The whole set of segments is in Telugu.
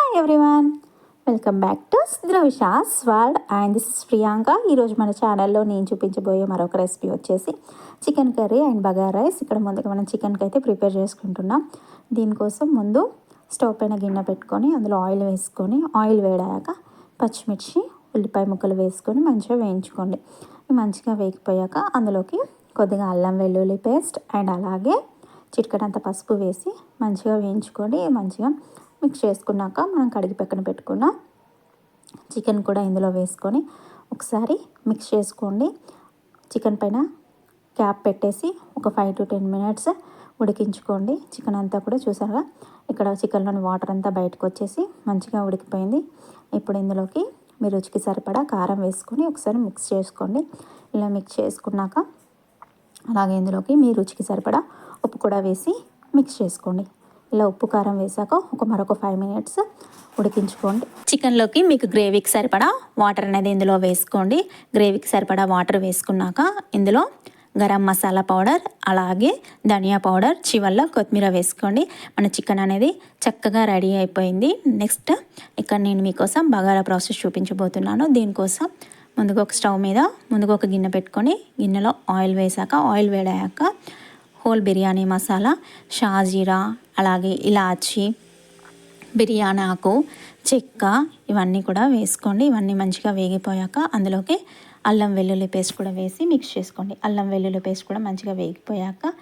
Hi everyone, welcome back to Dravisha's world and this is Priyanka. ఈరోజు మన ఛానల్లో నేను చూపించబోయే మరొక రెసిపీ వచ్చేసి chicken curry and bagara rice. ఇక్కడ ముందుగా మనం చికెన్కి అయితే ప్రిపేర్ చేసుకుంటున్నాం. దీనికోసం ముందు స్టవ్ పైన గిన్నె పెట్టుకొని అందులో ఆయిల్ వేసుకొని, ఆయిల్ వేడాక పచ్చిమిర్చి ఉల్లిపాయ ముక్కలు వేసుకొని మంచిగా వేయించుకోండి. మంచిగా వేగిపోయాక అందులోకి కొద్దిగా అల్లం వెల్లుల్లి పేస్ట్ అండ్ అలాగే చిటికెడంత పసుపు వేసి మంచిగా వేయించుకొని మంచిగా మిక్స్ చేసుకున్నాక మనం కడిగి పక్కన పెట్టుకున్న చికెన్ కూడా ఇందులో వేసుకొని ఒకసారి మిక్స్ చేసుకోండి. చికెన్ పైన క్యాప్ పెట్టేసి ఒక 5 to 10 minutes ఉడికించుకోండి. చికెన్ అంతా కూడా చూసారా, ఇక్కడ చికెన్లోని వాటర్ అంతా బయటకు వచ్చేసి మంచిగా ఉడికిపోయింది. ఇప్పుడు ఇందులోకి మీ రుచికి సరిపడా కారం వేసుకొని ఒకసారి మిక్స్ చేసుకోండి. ఇలా మిక్స్ చేసుకున్నాక అలాగే ఇందులోకి మీ రుచికి సరిపడా ఉప్పు కూడా వేసి మిక్స్ చేసుకోండి. ఇలా ఉప్పు కారం వేసాక మరొక 5 minutes ఉడికించుకోండి. చికెన్లోకి మీకు గ్రేవీకి సరిపడా వాటర్ అనేది ఇందులో వేసుకోండి. గ్రేవీకి సరిపడా వాటర్ వేసుకున్నాక ఇందులో గరం మసాలా పౌడర్ అలాగే ధనియా పౌడర్, చివర్లో కొత్తిమీర వేసుకోండి. మన చికెన్ అనేది చక్కగా రెడీ అయిపోయింది. నెక్స్ట్ ఇక్కడ నేను మీకోసం బగారా ప్రాసెస్ చూపించబోతున్నాను. దీనికోసం ముందుగా ఒక స్టవ్ మీద ఒక గిన్నె పెట్టుకొని గిన్నెలో ఆయిల్ వేసాక ఆయిల్ వేడాక హోల్ బిర్యానీ మసాలా, షాజీరా అలాగే ఇలాచి, బిర్యానీ ఆకు, చెక్క ఇవన్నీ కూడా వేసుకోండి. ఇవన్నీ మంచిగా వేగిపోయాక అందులోకి అల్లం వెల్లుల్లి పేస్ట్ కూడా వేసి మిక్స్ చేసుకోండి. అల్లం వెల్లుల్లి పేస్ట్ కూడా మంచిగా వేగిపోయాక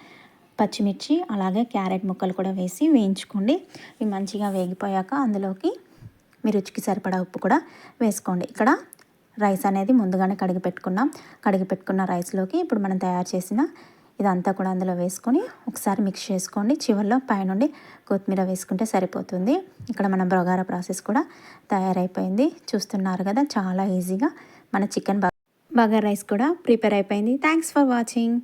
పచ్చిమిర్చి అలాగే క్యారెట్ ముక్కలు కూడా వేసి వేయించుకోండి. ఇవి మంచిగా వేగిపోయాక అందులోకి మీ రుచికి సరిపడా ఉప్పు కూడా వేసుకోండి. ఇక్కడ రైస్ అనేది ముందుగానే కడిగి పెట్టుకున్న రైస్లోకి ఇప్పుడు మనం తయారు చేసిన ఇదంతా కూడా అందులో వేసుకొని ఒకసారి మిక్స్ చేసుకోండి. చివరిలో పైనుండి కొత్తిమీర వేసుకుంటే సరిపోతుంది. ఇక్కడ మన బగారా ప్రాసెస్ కూడా తయారైపోయింది. చూస్తున్నారు కదా, చాలా ఈజీగా మన చికెన్ బగారా రైస్ కూడా ప్రిపేర్ అయిపోయింది. Thanks for watching.